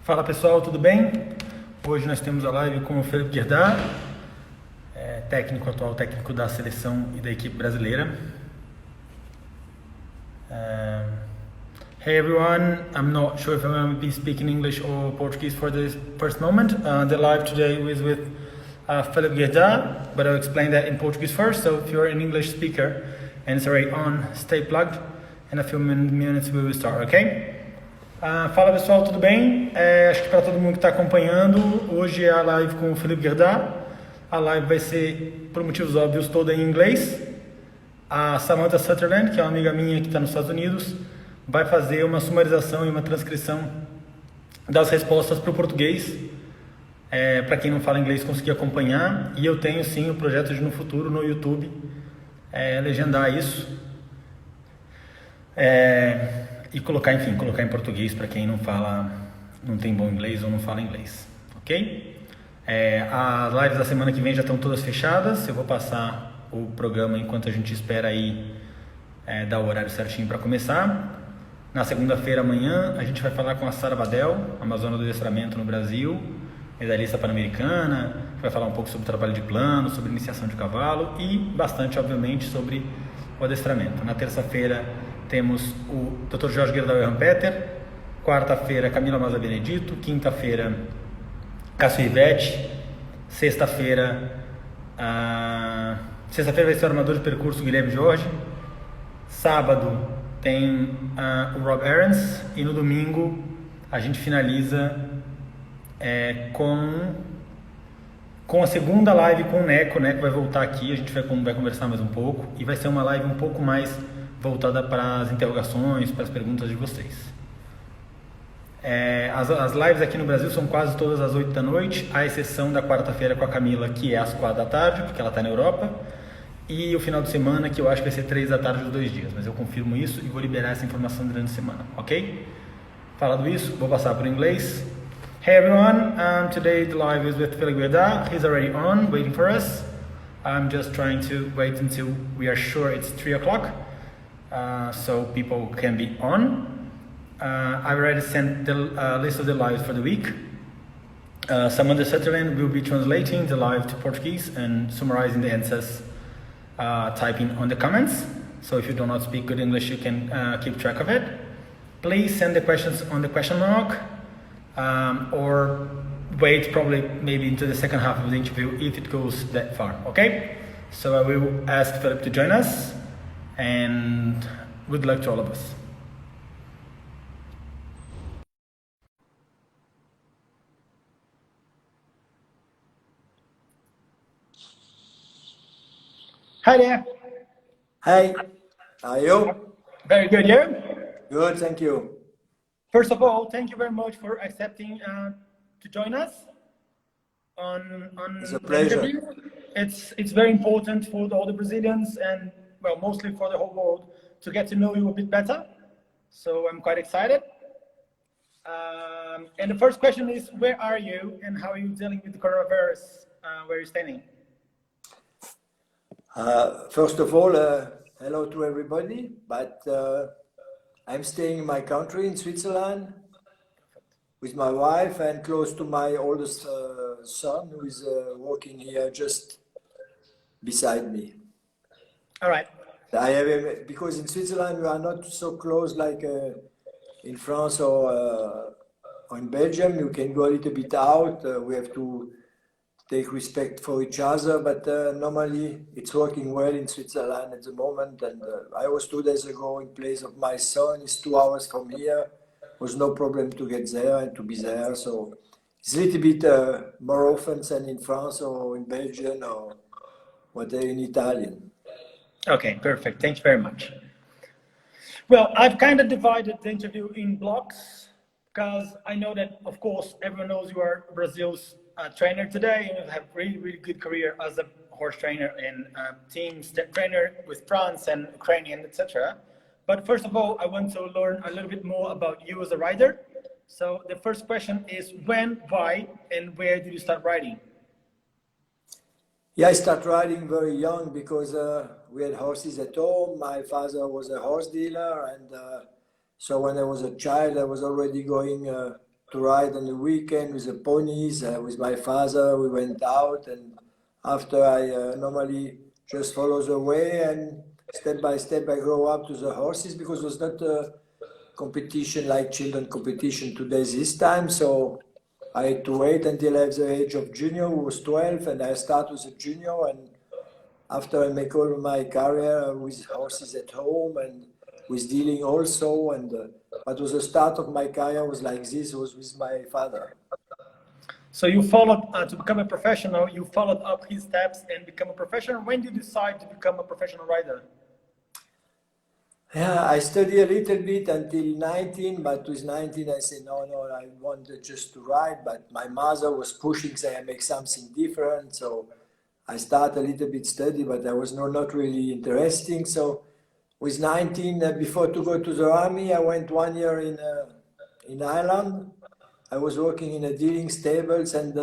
Fala pessoal, tudo bem? Hoje nós temos a live com o Phillipe Guerdat, atual técnico da seleção e da equipe brasileira. Hey everyone, I'm not sure if I'm going to be speaking English or Portuguese for the first moment. The live today is with Phillipe Guerdat, but I'll explain that in Portuguese first. So if you're an English speaker and it's already on, stay plugged. In a few minutes we will start, okay? Fala pessoal, tudo bem? Acho que para todo mundo que está acompanhando, hoje é a live com o Phillipe Guerdat. A live vai ser, por motivos óbvios, toda em inglês. A Samantha Sutherland, que é uma amiga minha que está nos Estados Unidos, vai fazer uma sumarização e uma transcrição das respostas para o português, para quem não fala inglês conseguir acompanhar. E eu tenho sim o projeto de no futuro no YouTube legendar isso e colocar em português para quem não tem bom inglês ou não fala inglês, ok? As lives da semana que vem já estão todas fechadas. Eu vou passar o programa enquanto a gente espera aí dar o horário certinho para começar. Na segunda-feira, amanhã, a gente vai falar com a Sara Badel, amazona do adestramento no Brasil, medalhista pan-americana. Vai falar um pouco sobre o trabalho de plano, sobre iniciação de cavalo e bastante, obviamente, sobre o adestramento. Na terça-feira temos o Dr. Jorge Guerdat. Quarta-feira, Camila Maza Benedito. Quinta-feira, Cássio Rivete. Sexta-feira vai ser o armador de percurso Guilherme Jorge. Sábado tem o Rob Aarons. E no domingo a gente finaliza com a segunda live com o Neco. O Neco vai voltar aqui, a gente vai conversar mais um pouco. E vai ser uma live um pouco mais voltada para as interrogações, para as perguntas de vocês. As lives aqui no Brasil são quase todas às 8 da noite, à exceção da quarta-feira com a Camila, que é às 4 da tarde, porque ela está na Europa, e o final de semana, que eu acho que vai ser 3 da tarde os 2 dias, mas eu confirmo isso e vou liberar essa informação durante a semana, ok? Falado isso, vou passar para o inglês. Hey everyone, today the live is with Phillipe Guerdat. He's already on, waiting for us. I'm just trying to wait until we are sure it's 3 o'clock. So people can be on. I already sent the list of the lives for the week. Samantha Sutherland will be translating the live to Portuguese and summarizing the answers, typing on the comments. So if you do not speak good English, you can keep track of it. Please send the questions on the question mark, or wait maybe into the second half of the interview if it goes that far, okay? So I will ask Philip to join us. And good luck to all of us. Hi there. Hi, how are you? Very good, you? Good, thank you. First of all, thank you very much for accepting to join us on It's a pleasure. The interview. It's very important for all the Brazilians and mostly for the whole world to get to know you a bit better. So I'm quite excited. And the first question is, where are you and how are you dealing with the coronavirus where you're standing? First of all, hello to everybody, but I'm staying in my country in Switzerland with my wife and close to my oldest son who is working here just beside me. All right. Because in Switzerland we are not so close like in France or in Belgium. You can go a little bit out. We have to take respect for each other, but normally it's working well in Switzerland at the moment. And I was 2 days ago in place of my son. It's 2 hours from here. Was no problem to get there and to be there. So it's a little bit more often than in France or in Belgium or whatever in Italian. Okay, perfect. Thank you very much. Well, I've kind of divided the interview in blocks because I know that, of course, everyone knows you are Brazil's trainer today and you have really, really good career as a horse trainer and teams trainer with France and Ukrainian, etc. But first of all, I want to learn a little bit more about you as a rider. So the first question is when, why, and where did you start riding? Yeah, I started riding very young because we had horses at home. My father was a horse dealer, and so when I was a child, I was already going to ride on the weekend with the ponies. With my father, we went out, and after I normally just follow the way, and step by step I grow up to the horses, because it was not a competition like children competition today this time. So I had to wait until I was the age of junior, who was 12, and I started as a junior. And after I make all my career with horses at home and with dealing also, and but was the start of my career was like this, was with my father. So you followed to become a professional, you followed up his steps and become a professional. When did you decide to become a professional rider? Yeah, I studied a little bit until 19, but with 19 I said, no, I wanted just to ride, but my mother was pushing, saying I make something different. So I started a little bit study, but I was not really interesting. So with 19, before to go to the army, I went 1 year in Ireland. I was working in a dealing stables and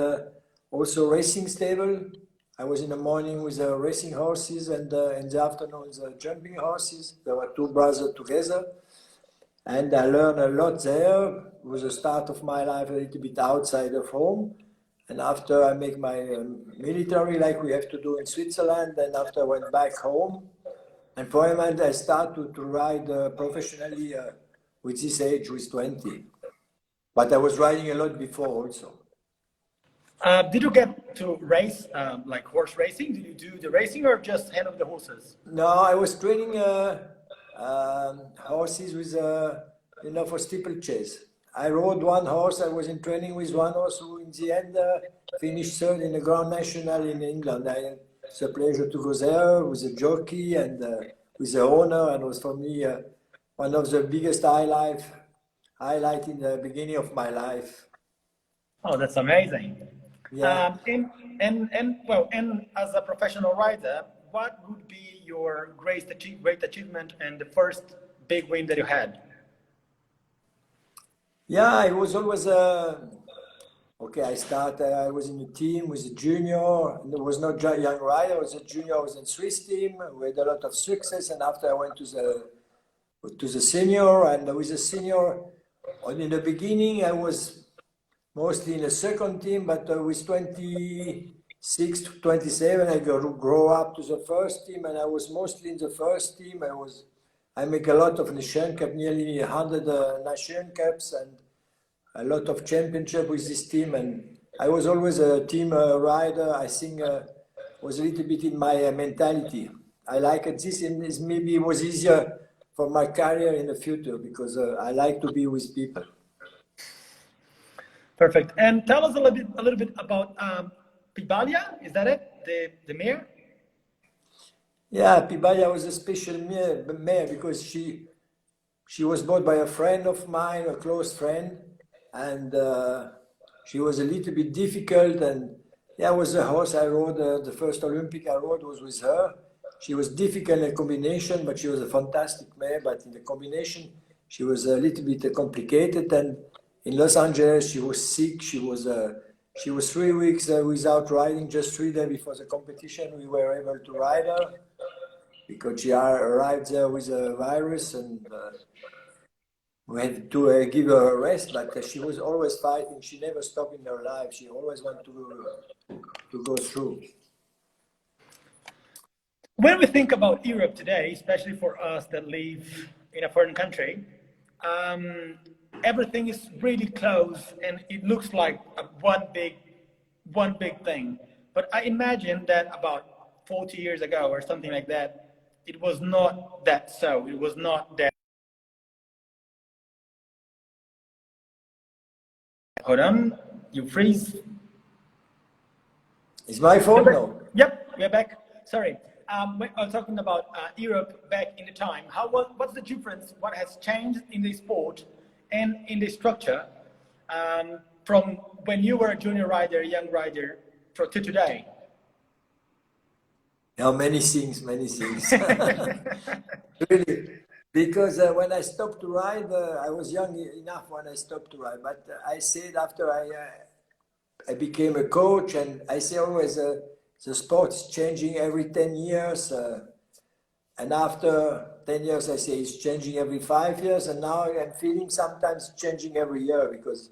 also racing stable. I was in the morning with the racing horses, and in the afternoon the jumping horses. There were two brothers together, and I learned a lot there. It was the start of my life a little bit outside of home. And after I make my military, like we have to do in Switzerland, and after I went back home, and for a moment I started to ride professionally with this age, with 20. But I was riding a lot before also. Did you get to race, like horse racing? Did you do the racing or just handle the horses? No, I was training horses with, for steeplechase. I rode one horse. I was in training with one horse who, in the end, finished third in the Grand National in England. I had the pleasure to go there with the jockey and with the owner, and it was for me one of the biggest highlight in the beginning of my life. Oh, that's amazing. Yeah. And as a professional rider, what would be your great achievement and the first big win that you had? Yeah, it was always okay. I was in a team with a junior. There was no young rider. I was a junior. I was in Swiss team. We had a lot of success, and after I went to the senior, and with the senior, in the beginning I was mostly in the second team, but with 26 to 27, I grow up to the first team, and I was mostly in the first team. I make a lot of Nation Cup, nearly 100 Nation Cups, and a lot of championship with this team. And I was always a team rider. I think was a little bit in my mentality. I like it. This maybe was easier for my career in the future, because I like to be with people. Perfect. And tell us a little bit about Pibalia. Is that it? The mare? Yeah, Pibalia was a special mare because she was bought by a friend of mine, a close friend, and she was a little bit difficult. And yeah, it was a horse I rode. The first Olympic I rode was with her. She was difficult in a combination, but she was a fantastic mare. But in the combination, she was a little bit complicated. And in Los Angeles, she was sick. She was 3 weeks without riding. Just 3 days before the competition, we were able to ride her because she arrived there with a virus, and we had to give her a rest. But she was always fighting. She never stopped in her life. She always wanted to go through. When we think about Europe today, especially for us that live in a foreign country, everything is really close and it looks like one big thing. But I imagine that about 40 years ago or something like that, it was not that so. It was not that. Hold on, you freeze. Is my phone now? Yep, we're back. Sorry. I'm talking about Europe back in the time. What's the difference? What has changed in the sport and in the structure from when you were a junior rider, young rider, to today? Yeah, many things. Really, because when I stopped to ride, I was young enough when I stopped to ride. But I said after I became a coach, and I say always the sport is changing every 10 years. And after 10 years, I say it's changing every 5 years. And now I'm feeling sometimes changing every year, because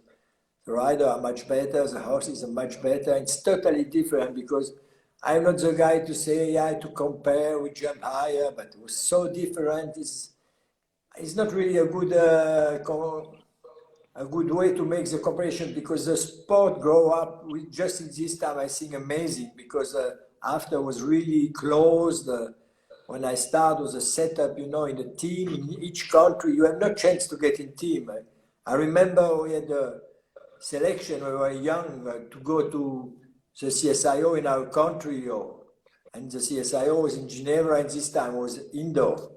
The riders are much better, the horses are much better. It's totally different because I'm not the guy to say, yeah, to compare, we jump higher, but it was so different. It's not really a good way to make the comparison because the sport grow up with just in this time, I think amazing because after was really closed. When I started was a setup, you know, in a team, in each country, you have no chance to get in team. I remember we had a selection when we were young to go to the CSIO in our country, and the CSIO was in Geneva, and this time was indoor.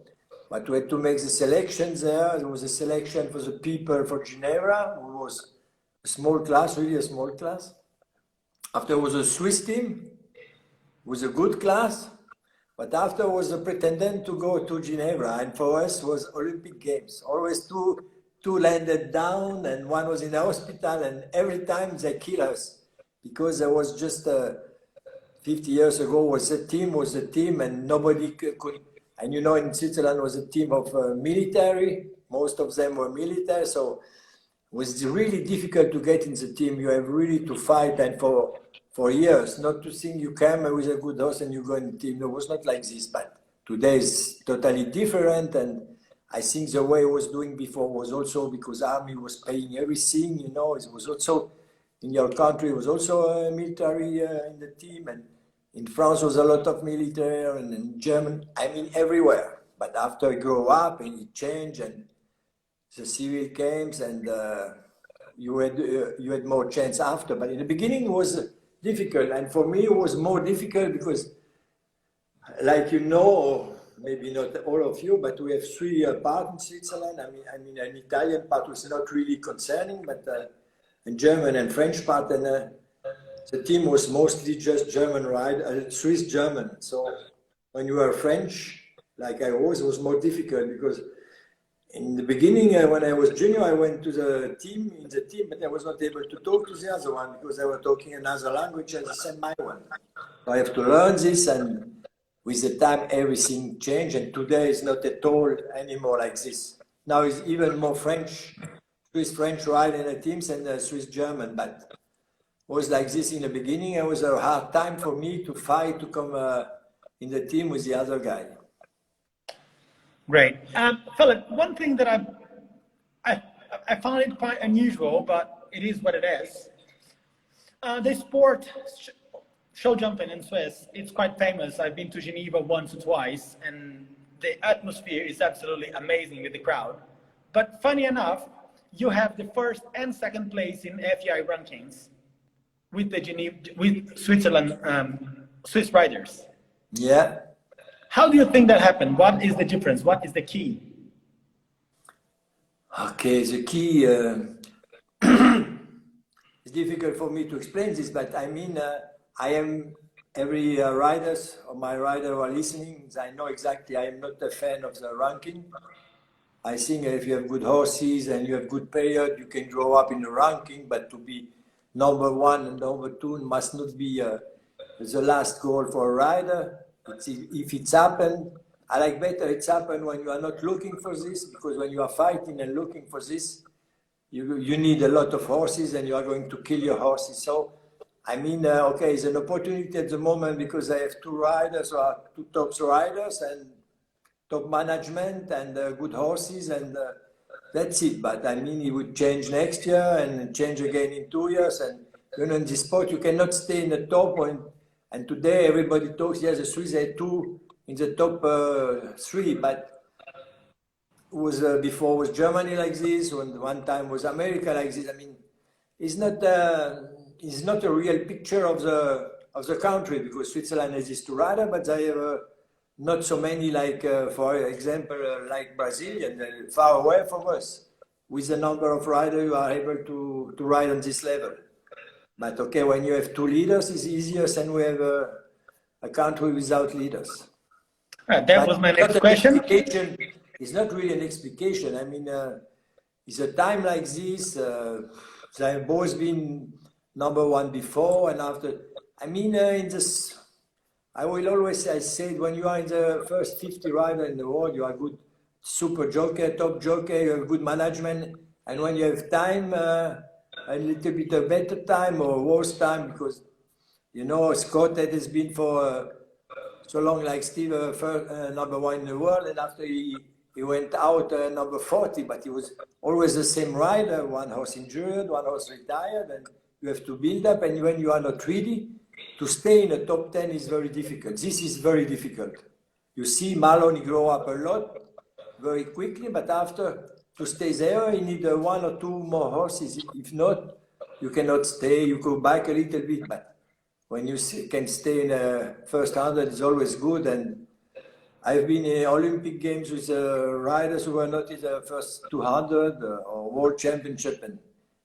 But we had to make the selections there. There was a selection for the people for Geneva, who was a small class, really a small class. After was a Swiss team, was a good class. But after was a pretendant to go to Geneva, and for us was Olympic Games. Always two landed down, and one was in the hospital, and every time they kill us because there was just 50 years ago was a team, and nobody could. And you know, in Switzerland was a team of military. Most of them were military, so it was really difficult to get in the team. You have really to fight, and for years, not to think you come with a good horse and you go in the team. No, it was not like this, but today is totally different, and I think the way it was doing before was also because army was paying everything, you know. It was also, in your country, was also a military in the team, and in France was a lot of military, and in German, I mean everywhere. But after I grew up and it changed, and the civil games, and you had more chance after. But in the beginning it was difficult, and for me it was more difficult because, like you know, maybe not all of you, but we have three parts in Switzerland. I mean an Italian part was not really concerning, but a German and French part, and the team was mostly just German Swiss German. So when you were French, like I was, it was more difficult because in the beginning, when I was junior, I went to the team, but I was not able to talk to the other one because they were talking another language and the same my one. So I have to learn this, and with the time, everything changed, and today is not at all anymore like this. Now it's even more Swiss French ride in the teams and Swiss German, but it was like this in the beginning. It was a hard time for me to fight to come in the team with the other guy. Great. Philip, one thing that I found it quite unusual, but it is what it is. The sport, show jumping in Swiss, it's quite famous. I've been to Geneva once or twice, and the atmosphere is absolutely amazing with the crowd. But funny enough, you have the first and second place in FEI rankings with Switzerland, Swiss riders. Yeah. How do you think that happened? What is the difference? What is the key? Okay, the key, it's difficult for me to explain this, but I mean, I am every riders or my rider who are listening, I know exactly I am not a fan of the ranking. I think if you have good horses and you have good period, you can grow up in the ranking, but to be number one and number two must not be the last goal for a rider. If it's happened, I like better it's happened when you are not looking for this, because when you are fighting and looking for this, you need a lot of horses and you are going to kill your horses. So, I mean, okay, it's an opportunity at the moment because I have two riders, or two top riders and top management and good horses, and that's it. But I mean, it would change next year and change again in 2 years. And you know, in this sport, you cannot stay in the top. And today, everybody talks, yes, the Swiss had two in the top three, but it was before was Germany like this, and one time was America like this. I mean, it's not a real picture of the country, because Switzerland has these two riders, but they have not so many like, for example, like Brazil, and they're far away from us with the number of riders who are able to ride on this level. But okay, when you have two leaders, it's easier than we have a country without leaders. That was my next question. It's not really an explication. I mean, it's a time like this. They have both been number one before and after. I mean, in this, I will always say, when you are in the first 50 rider in the world, you are good super jockey, top jockey, you have good management, and when you have time, a little bit of better time or worse time because, you know, Scott has been for so long like Steve, number one in the world, and after he went out number 40, but he was always the same rider, one horse injured, one horse retired, and you have to build up, and when you are not ready, to stay in the top 10 is very difficult. This is very difficult. You see Maloney grow up a lot very quickly, but after to stay there, you need one or two more horses. If not, you cannot stay. You go back a little bit, but when you can stay in the first 100, it's always good. And I've been in Olympic Games with riders who were not in the first 200 or World Championship and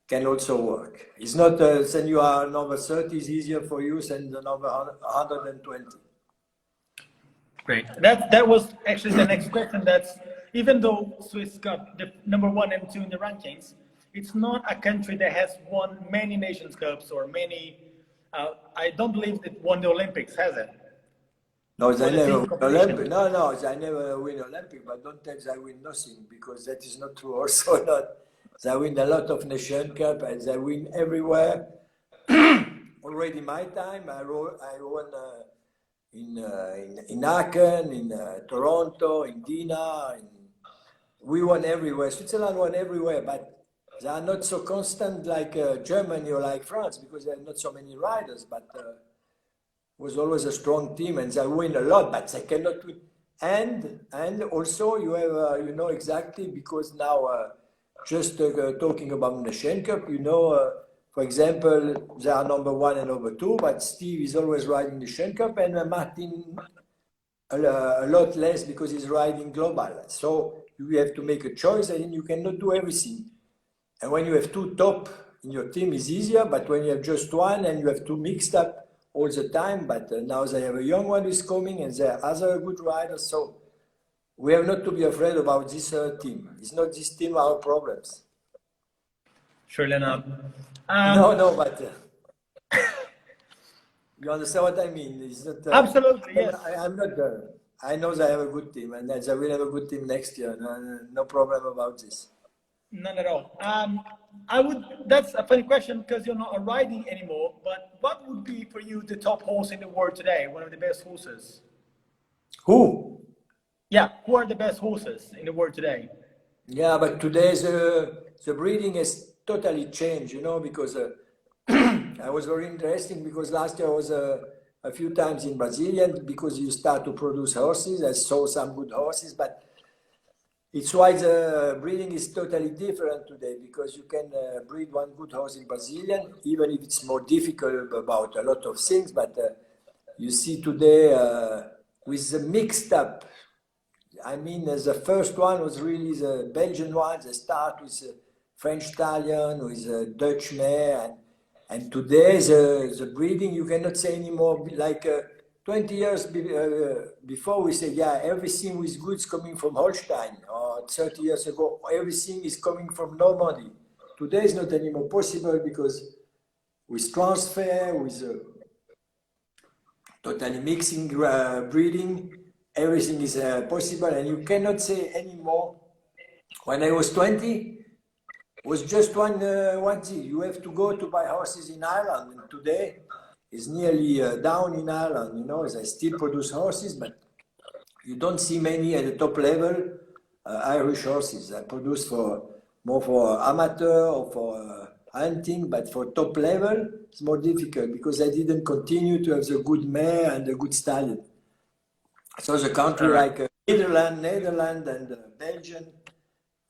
can also work. It's not when you are number 30, it's easier for you than the number 120. Great. That was actually the next question. That's even though Swiss got the number 1 and 2 in the rankings, it's not a country that has won many Nations Cups or many. I don't believe it won the Olympics, has it? No, they never win Olympic. No, they never win Olympic. But don't tell they win nothing because that is not true. Also, not. They win a lot of Nation Cup and they win everywhere. Already my time, I won in Aachen, in Toronto, in Dina. We won everywhere. Switzerland won everywhere, but they are not so constant like Germany or like France because there are not so many riders. But was always a strong team and they win a lot, but they cannot win. And also you have you know exactly because now. Just talking about the Nation Cup, you know, for example, they are number 1 and number 2, but Steve is always riding the Nation Cup and Martin a lot less because he's riding global. So you have to make a choice and you cannot do everything. And when you have 2 top in your team, it's easier, but when you have just 1 and you have 2 mixed up all the time, but now they have a young one who's coming and there are other good riders. So we have not to be afraid about this team. It's not this team our problems. Surely not. No, but you understand what I mean? It's not, absolutely, yes. I'm not. I know they have a good team, and they will have a good team next year. No problem about this. None at all. That's a funny question because you're not riding anymore. But what would be for you the top horse in the world today? One of the best horses. Who? Yeah, who are the best horses in the world today? Yeah, but today the breeding has totally changed, you know, because I was very interesting because last year I was a few times in Brazil because you start to produce horses. I saw some good horses, but it's why the breeding is totally different today because you can breed one good horse in Brazilian, even if it's more difficult about a lot of things. But you see today with the mixed up, I mean, the first one was really the Belgian one. They start with French stallion, with a Dutch mare, and today the breeding you cannot say anymore. Like 20 years before, we say yeah, everything with goods coming from Holstein. Or 30 years ago, everything is coming from Normandy. Today is not anymore possible because with transfer, with totally mixing breeding. Everything is possible, and you cannot say anymore. When I was 20, it was just one thing. You have to go to buy horses in Ireland, and today is nearly down in Ireland. You know, they still produce horses, but you don't see many at the top level Irish horses. They produce more for amateur or for hunting, but for top level, it's more difficult because they didn't continue to have the good mare and the good stallion. So the country like Netherlands and Belgium,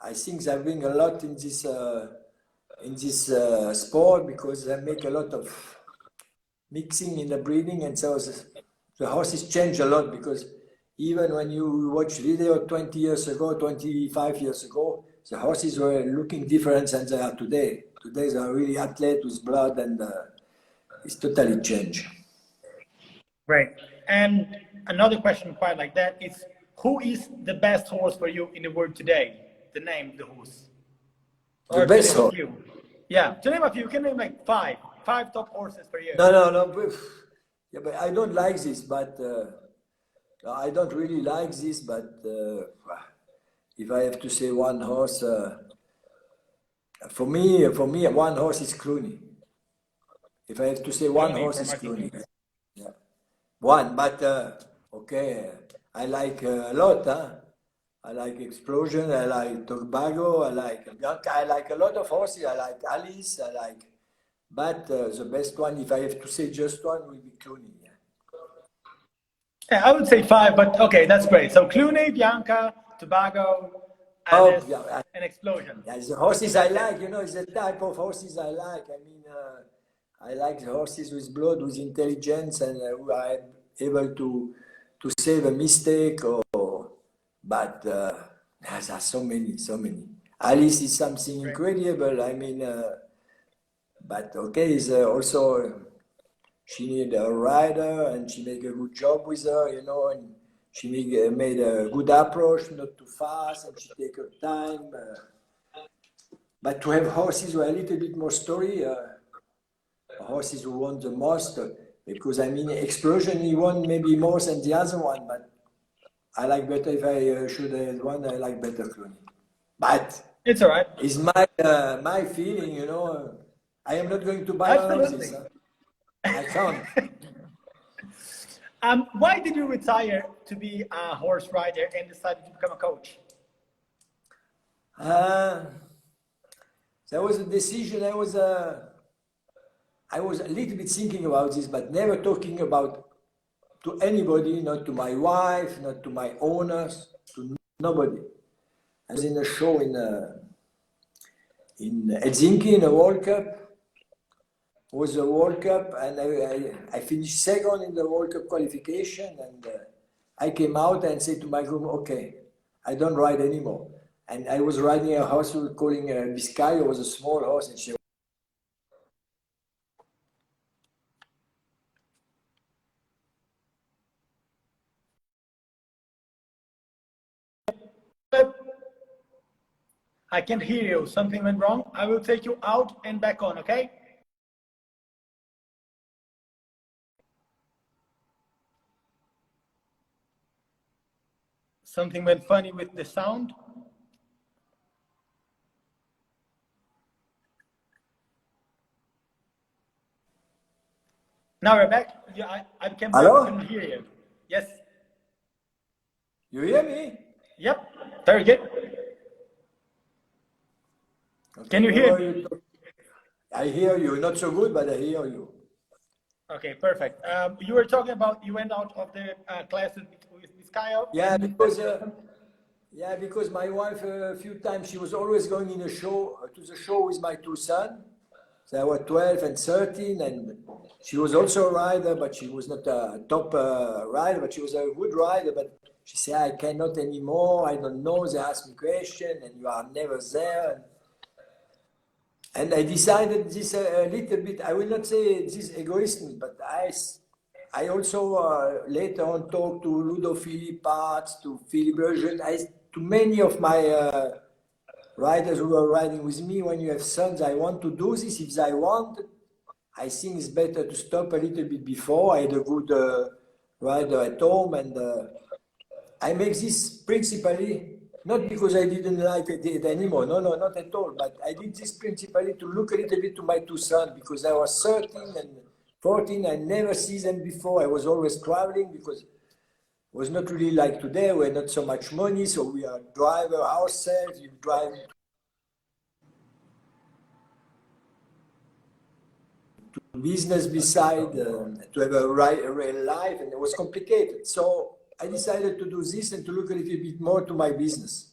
I think they bring a lot in this sport because they make a lot of mixing in the breeding, and so the horses change a lot because even when you watch video 20 years ago, 25 years ago, the horses were looking different than they are today. Today they are really athletes with blood and it's totally changed. Right. And another question quite like that is, who is the best horse for you in the world today? The name, the horse. The best horse? Yeah, to name a few. You can name like five top horses for you. No. Yeah, but I don't like this, but I don't really like this, but if I have to say one horse, For me, one horse is Clooney. If I have to say one horse is Clooney. Yeah. One, but okay, I like a lot. I like Explosion. I like Tobago. I like a lot of horses. I like Alice. But the best one, if I have to say just one, will be Clooney. Yeah, I would say 5, but okay, that's great. So Clooney, Bianca, Tobago, Alice, and Explosion. Yeah, the horses I like, it's the type of horses I like. I mean, I like the horses with blood, with intelligence, and who are able to save a mistake. But there are so many. Alice is something incredible. I mean, but okay, is also she need a rider, and she make a good job with her, and she made a good approach, not too fast, and she take her time. But to have horses who are a little bit more story, horses who won the most, because I mean, Explosion, he won maybe more than the other one, but I like better, if I should have one, I like better Clooney. But it's all right. It's my feeling, I am not going to buy horses. I can't. Why did you retire to be a horse rider and decided to become a coach? That was a decision. I was a little bit thinking about this, but never talking about to anybody, not to my wife, not to my owners, to nobody. I was in a show in Helsinki in a World Cup. It was a World Cup, and I finished second in the World Cup qualification, and I came out and said to my groom, okay, I don't ride anymore. And I was riding a horse we were calling Biscay. It was a small horse, and she I can't hear you. Something went wrong. I will take you out and back on, okay? Something went funny with the sound. Now we're back. Yeah, I couldn't hear you. Yes. You hear me? Yep. Very good. Okay. Can you hear me? I hear you. Not so good, but I hear you. Okay, perfect. You were talking about you went out of the classes with Kyle. Yeah, because my wife a few times she was always going to the show with my two sons. So they were 12 and 13, and she was also a rider, but she was not a top rider, but she was a good rider. But she said, I cannot anymore. I don't know. They ask me questions, and you are never there. And I decided this a little bit. I will not say this egoistic, but I also later on talked to Ludo Philippe, Parte, to Philippe Guerdat, to many of my riders who are riding with me. When you have sons, I want to do this. If I want, I think it's better to stop a little bit before. I had a good rider at home, and I make this principally, not because I didn't like it anymore. No, not at all. But I did this principally to look a little bit to my two sons, because I was 13 and 14. I never see them before. I was always traveling, because it was not really like today. We had not so much money, so we are driver ourselves. You drive to business beside, to have a real life, and it was complicated. So I decided to do this and to look a little bit more to my business.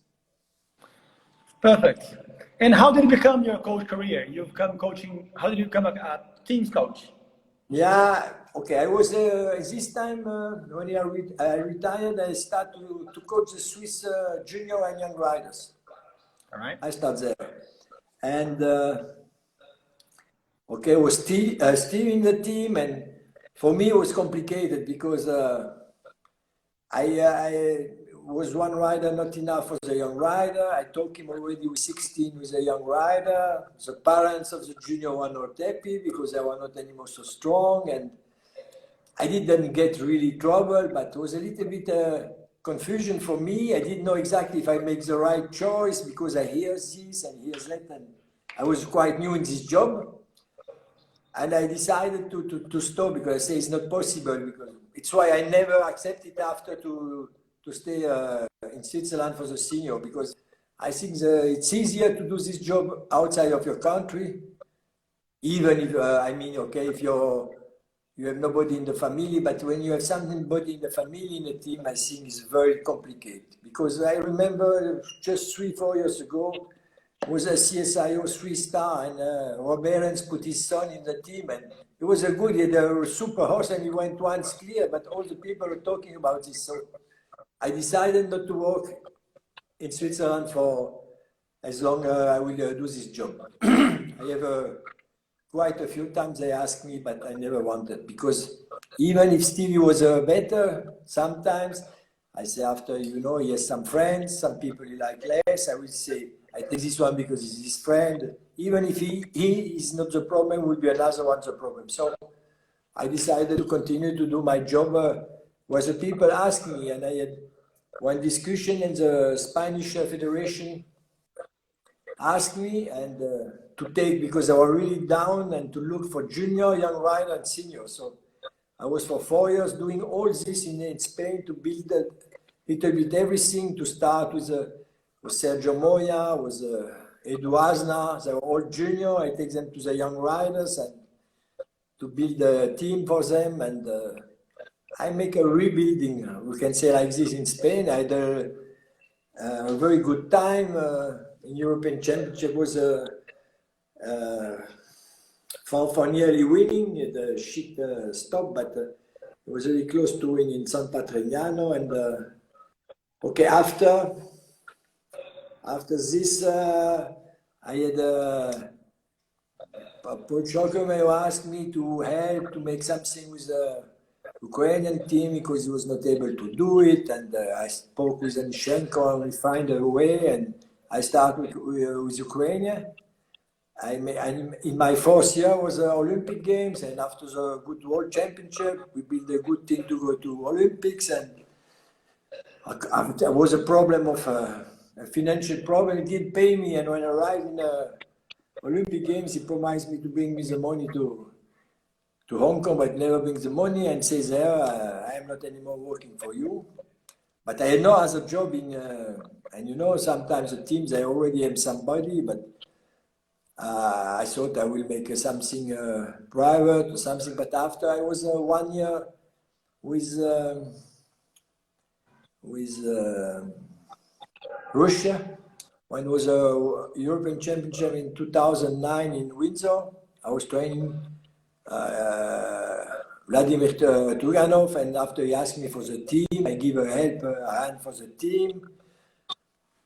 Perfect. And how did you become your coach career? You've come coaching. How did you become a teams coach? Yeah, okay. I was this time when I retired, I started to coach the Swiss junior and young riders. All right. I started there, and okay, it was Steve in the team, and for me it was complicated because I was one rider not enough for the young rider. I told him already with 16 with a young rider. The parents of the junior were not happy because they were not anymore so strong, and I didn't get really trouble, but it was a little bit confusion for me. I didn't know exactly if I make the right choice because I hear this and hear that, and I was quite new in this job, and I decided to stop because I say it's not possible. Because it's why I never accepted after to stay in Switzerland for the senior, because I think it's easier to do this job outside of your country, even if I mean, okay, if you have nobody in the family, but when you have somebody in the family, in the team, I think it's very complicated. Because I remember just 3-4 years ago, was a CSIO 3-star, and Rob Aarons put his son in the team, and it was a good, he had a super horse, and he went once clear, but all the people were talking about this. So I decided not to work in Switzerland for as long as I will do this job. I have quite a few times they asked me, but I never wanted, because even if Stevie was better, sometimes I say after, you know, he has some friends, some people he like less, I will say, I take this one because he's his friend. Even if he is not the problem, will be another one the problem. So I decided to continue to do my job. Was the people asking me, and I had one discussion in the Spanish Federation asked me and to take, because I was really down, and to look for junior, young rider, and senior. So I was for 4 years doing all this in Spain to build a little bit everything, to start with Sergio Moya, with Edu Asna. They were all junior. I take them to the young riders and to build a team for them. And I make a rebuilding, we can say like this, in Spain. I had a very good time. In European Championship was for nearly winning. The shit stopped, but it was really close to winning in San Patrignano. And okay, after this, I had Paul Chokomeo asked me to help to make something with the Ukrainian team because he was not able to do it, and I spoke with Anishenko and we find a way, and I started with Ukraine. In my fourth year was the Olympic Games, and after the good World Championship, we built a good team to go to Olympics, and there was a problem of a financial problem. He didn't pay me, and when I arrived in the Olympic Games, he promised me to bring me the money to Hong Kong, but never brings the money, and says there, I am not anymore working for you. But I had no other job in, and you know, sometimes the teams, I already have somebody, but I thought I will make something private or something. But after I was 1 year with Russia, when it was a European Championship in 2009 in Windsor, I was training Vladimir Tuganov, and after he asked me for the team, I give a hand for the team,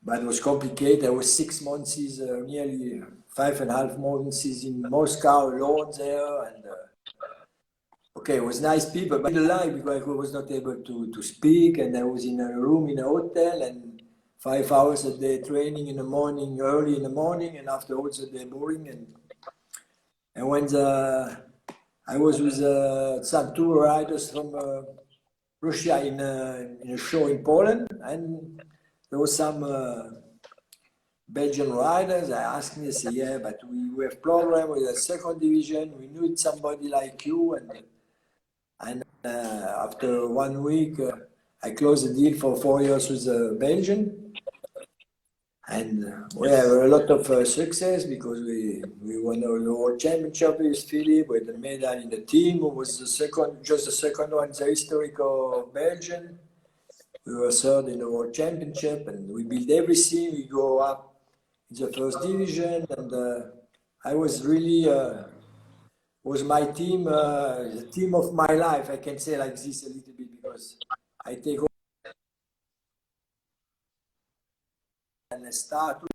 but it was complicated. I was 6 months, nearly 5.5 months in Moscow alone there, and okay, it was nice people, but in life because I was not able to speak, and I was in a room in a hotel, and 5 hours a day training in the morning, early in the morning, and after also the day boring, and when I was with some tour riders from Russia in a show in Poland, and there was some Belgian riders. I asked me, I said, yeah, but we have problem with the second division. We need somebody like you. And after 1 week, I closed the deal for 4 years with Belgian. And we have a lot of success because we won the World Championship with Philippe, with the medal in the team. It was just the second one in the history of Belgium. We were third in the World Championship, and we built everything. We go up in the first division, and I was really was my team, the team of my life. I can say like this a little bit because I take all and I start with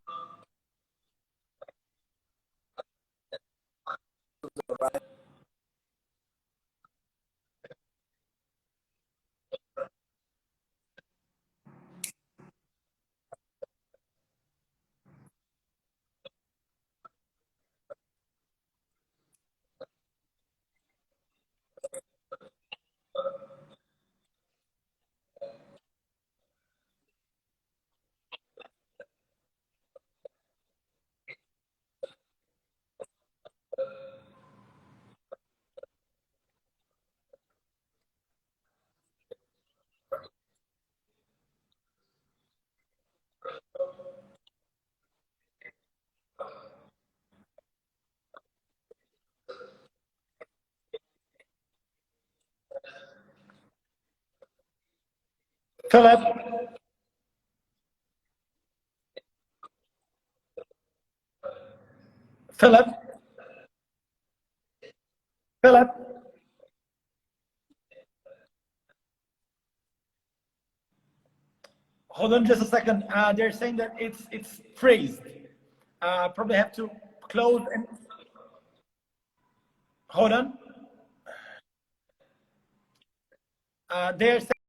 the right. Philip, Philip, Philip. Hold on just a second. They're saying that it's phrased. Probably have to close and hold on. They're saying